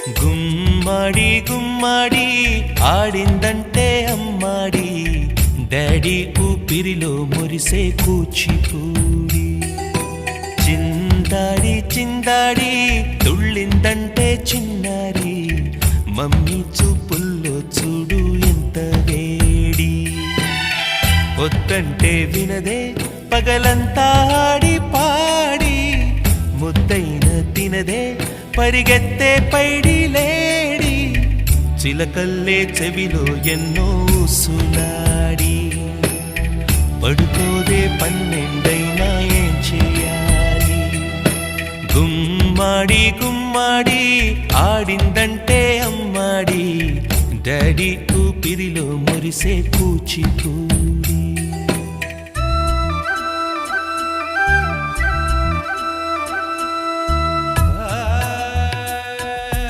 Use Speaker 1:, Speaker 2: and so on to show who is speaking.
Speaker 1: గుమ్మడి గుమ్మడి ఆడిందంటే అమ్మాడి, daddy ఊపిరిలో మురిసే కూచిపూడి. చిందాడి చిందాడి తుళ్ళిందంటే చిన్నారి, మమ్మీ చూపుల్లో చూడు ఎంత వేడి. వద్దంటే వినదే పగలంతా ఆడి పాడి, ముద్దైన తినదే పరిగెత్తే పైడి లేడి. చిలకల్లే చెవిలో ఎన్నో సులాడి, పడుకోదే పన్నెండైనా ఏం చేయాలి. గుమ్మాడి గుమ్మాడి ఆడిందంటే అమ్మాడి, డాడీ ఊపిరిలో మురిసే కూచిపూడి.